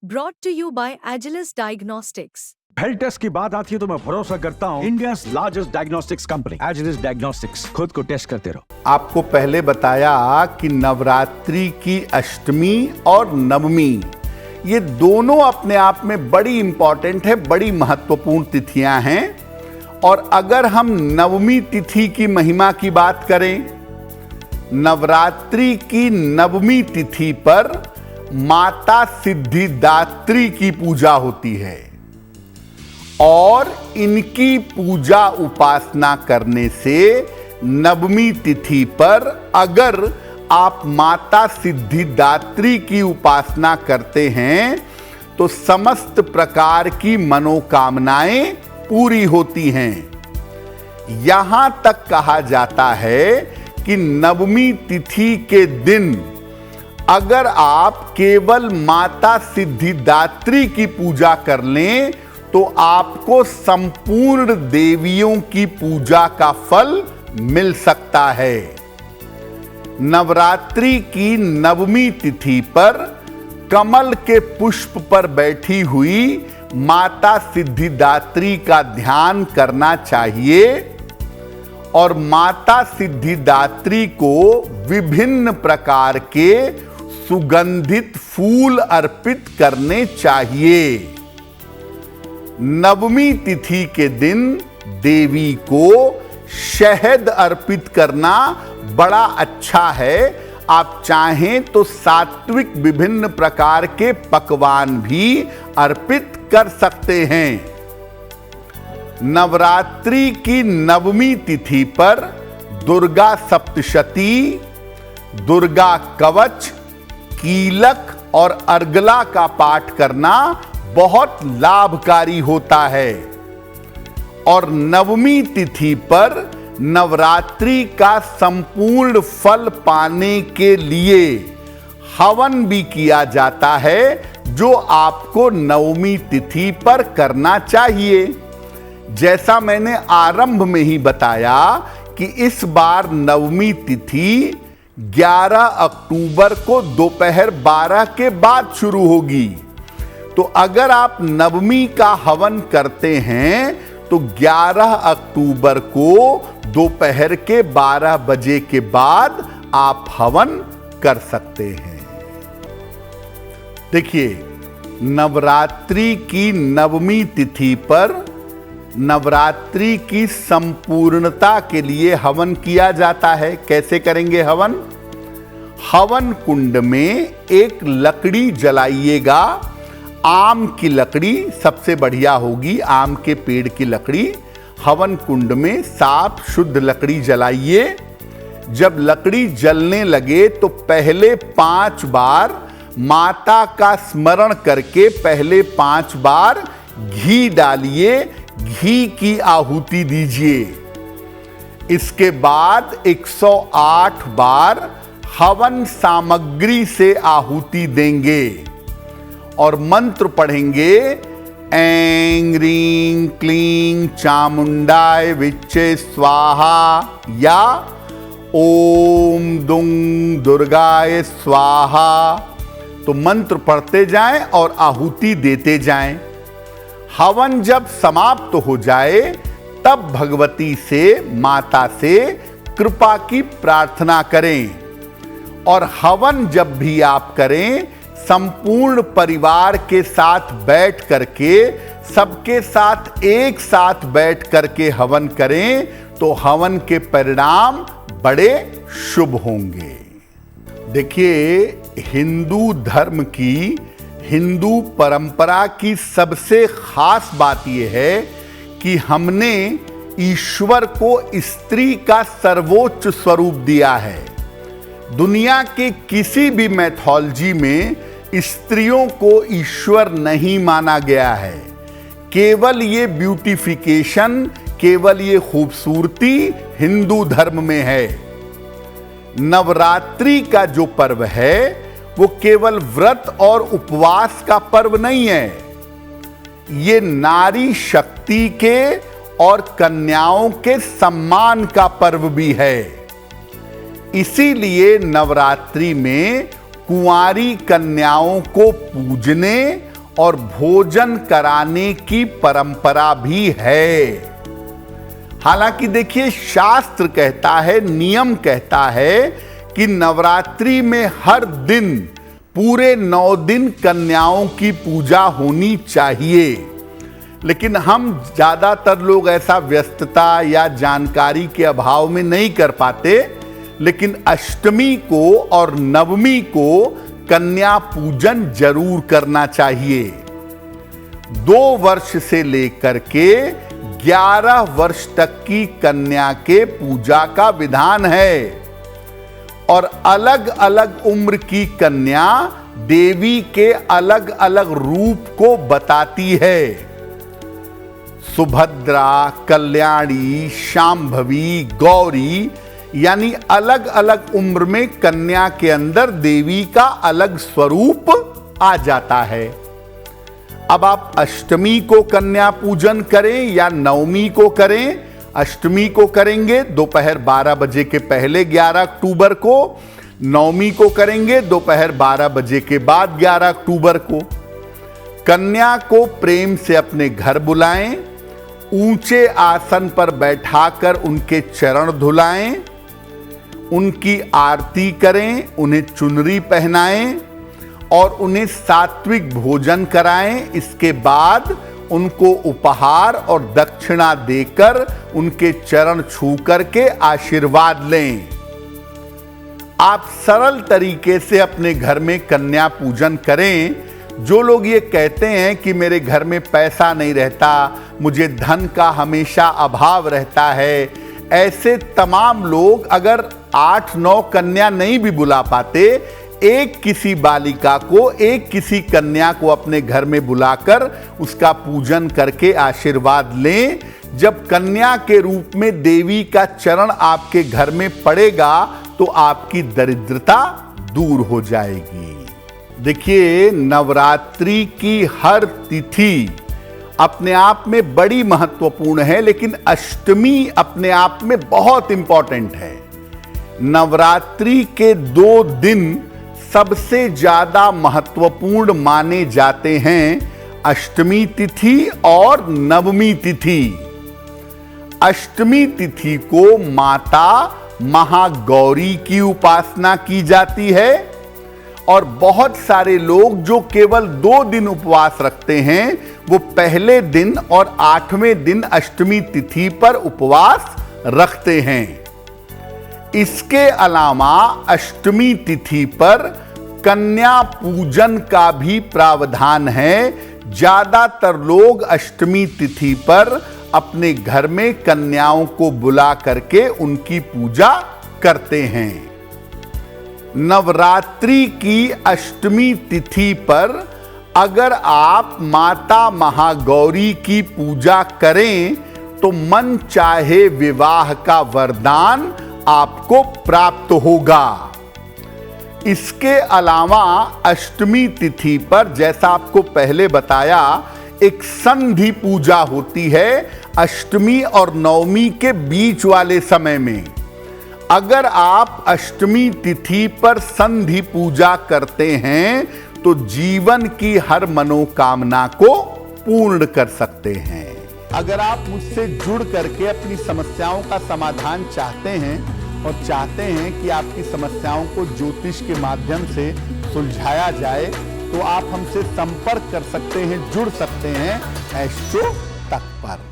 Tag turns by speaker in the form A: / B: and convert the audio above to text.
A: Brought to you by Agilus Diagnostics.
B: Health test की बात आती है तो मैं भरोसा करता हूँ India's largest diagnostics company Agilus diagnostics. खुद को टेस्ट करते रहो।
C: आपको पहले बताया कि नवरात्रि की अष्टमी और नवमी ये दोनों अपने आप में बड़ी इंपॉर्टेंट है, बड़ी महत्वपूर्ण तिथियां हैं। और अगर हम नवमी तिथि की महिमा की बात करें, नवरात्रि की नवमी तिथि पर माता सिद्धिदात्री की पूजा होती है और इनकी पूजा उपासना करने से नवमी तिथि पर अगर आप माता सिद्धिदात्री की उपासना करते हैं तो समस्त प्रकार की मनोकामनाएं पूरी होती हैं। यहां तक कहा जाता है कि नवमी तिथि के दिन अगर आप केवल माता सिद्धिदात्री की पूजा कर लें तो आपको संपूर्ण देवियों की पूजा का फल मिल सकता है। नवरात्रि की नवमी तिथि पर कमल के पुष्प पर बैठी हुई माता सिद्धिदात्री का ध्यान करना चाहिए और माता सिद्धिदात्री को विभिन्न प्रकार के सुगंधित फूल अर्पित करने चाहिए। नवमी तिथि के दिन देवी को शहद अर्पित करना बड़ा अच्छा है। आप चाहें तो सात्विक विभिन्न प्रकार के पकवान भी अर्पित कर सकते हैं। नवरात्रि की नवमी तिथि पर दुर्गा सप्तशती, दुर्गा कवच, कीलक और अर्गला का पाठ करना बहुत लाभकारी होता है। और नवमी तिथि पर नवरात्रि का संपूर्ण फल पाने के लिए हवन भी किया जाता है जो आपको नवमी तिथि पर करना चाहिए। जैसा मैंने आरंभ में ही बताया कि इस बार नवमी तिथि 11 अक्टूबर को दोपहर 12 के बाद शुरू होगी। तो अगर आप नवमी का हवन करते हैं तो 11 अक्टूबर को दोपहर के 12 बजे के बाद आप हवन कर सकते हैं। देखिए, नवरात्रि की नवमी तिथि पर नवरात्रि की संपूर्णता के लिए हवन किया जाता है। कैसे करेंगे हवन? हवन कुंड में एक लकड़ी जलाइएगा। आम की लकड़ी सबसे बढ़िया होगी, आम के पेड़ की लकड़ी। हवन कुंड में साफ शुद्ध लकड़ी जलाइए। जब लकड़ी जलने लगे तो पहले 5 बार माता का स्मरण करके पहले 5 बार घी डालिए, घी की आहुति दीजिए। इसके बाद 108 बार हवन सामग्री से आहुति देंगे और मंत्र पढ़ेंगे। ऐं ह्रीं क्लीं चामुंडाय विच्चे स्वाहा या ओम दुं दुर्गाय स्वाहा। तो मंत्र पढ़ते जाएं और आहुति देते जाएं। हवन जब समाप्त हो जाए तब भगवती से, माता से कृपा की प्रार्थना करें। और हवन जब भी आप करें संपूर्ण परिवार के साथ बैठ करके, सबके साथ एक साथ बैठ करके हवन करें तो हवन के परिणाम बड़े शुभ होंगे। देखिए, हिंदू धर्म की, हिंदू परंपरा की सबसे खास बात यह है कि हमने ईश्वर को स्त्री का सर्वोच्च स्वरूप दिया है। दुनिया के किसी भी मैथोलॉजी में स्त्रियों को ईश्वर नहीं माना गया है। केवल ये ब्यूटिफिकेशन, केवल ये खूबसूरती हिंदू धर्म में है। नवरात्रि का जो पर्व है वो केवल व्रत और उपवास का पर्व नहीं है। ये नारी शक्ति के और कन्याओं के सम्मान का पर्व भी है। इसीलिए नवरात्रि में कुंवारी कन्याओं को पूजने और भोजन कराने की परंपरा भी है। हालांकि देखिए, शास्त्र कहता है, नियम कहता है कि नवरात्रि में हर दिन पूरे 9 दिन कन्याओं की पूजा होनी चाहिए, लेकिन हम ज्यादातर लोग ऐसा व्यस्तता या जानकारी के अभाव में नहीं कर पाते। लेकिन अष्टमी को और नवमी को कन्या पूजन जरूर करना चाहिए। 2 वर्ष से लेकर के 11 वर्ष तक की कन्या के पूजा का विधान है, और अलग अलग उम्र की कन्या देवी के अलग अलग रूप को बताती है। सुभद्रा, कल्याणी, शांभवी, गौरी, यानी अलग अलग उम्र में कन्या के अंदर देवी का अलग स्वरूप आ जाता है। अब आप अष्टमी को कन्या पूजन करें या नवमी को करें, अष्टमी को करेंगे दोपहर 12 बजे के पहले 11 अक्टूबर को, नवमी को करेंगे दोपहर 12 बजे के बाद 11 अक्टूबर को। कन्या को प्रेम से अपने घर बुलाएं, ऊंचे आसन पर बैठाकर उनके चरण धुलाएं, उनकी आरती करें, उन्हें चुनरी पहनाएं और उन्हें सात्विक भोजन कराएं। इसके बाद उनको उपहार और दक्षिणा देकर उनके चरण छू करके आशीर्वाद लें। आप सरल तरीके से अपने घर में कन्या पूजन करें। जो लोग ये कहते हैं कि मेरे घर में पैसा नहीं रहता, मुझे धन का हमेशा अभाव रहता है, ऐसे तमाम लोग अगर 8-9 कन्या नहीं भी बुला पाते, एक किसी बालिका को, एक किसी कन्या को अपने घर में बुलाकर उसका पूजन करके आशीर्वाद लें। जब कन्या के रूप में देवी का चरण आपके घर में पड़ेगा तो आपकी दरिद्रता दूर हो जाएगी। देखिए, नवरात्रि की हर तिथि अपने आप में बड़ी महत्वपूर्ण है, लेकिन अष्टमी अपने आप में बहुत इंपॉर्टेंट है। नवरात्रि के 2 दिन सबसे ज्यादा महत्वपूर्ण माने जाते हैं, अष्टमी तिथि और नवमी तिथि। अष्टमी तिथि को माता महागौरी की उपासना की जाती है, और बहुत सारे लोग जो केवल 2 दिन उपवास रखते हैं, वो पहले दिन और 8वें दिन अष्टमी तिथि पर उपवास रखते हैं। इसके अलावा अष्टमी तिथि पर कन्या पूजन का भी प्रावधान है। ज्यादातर लोग अष्टमी तिथि पर अपने घर में कन्याओं को बुला करके उनकी पूजा करते हैं। नवरात्रि की अष्टमी तिथि पर अगर आप माता महागौरी की पूजा करें तो मन चाहे विवाह का वरदान आपको प्राप्त होगा। इसके अलावा अष्टमी तिथि पर, जैसा आपको पहले बताया, एक संधि पूजा होती है अष्टमी और नवमी के बीच वाले समय में। अगर आप अष्टमी तिथि पर संधि पूजा करते हैं तो जीवन की हर मनोकामना को पूर्ण कर सकते हैं। अगर आप मुझसे जुड़ करके अपनी समस्याओं का समाधान चाहते हैं और चाहते हैं कि आपकी समस्याओं को ज्योतिष के माध्यम से सुलझाया जाए, तो आप हमसे संपर्क कर सकते हैं, जुड़ सकते हैं एस्ट्रो तक पर।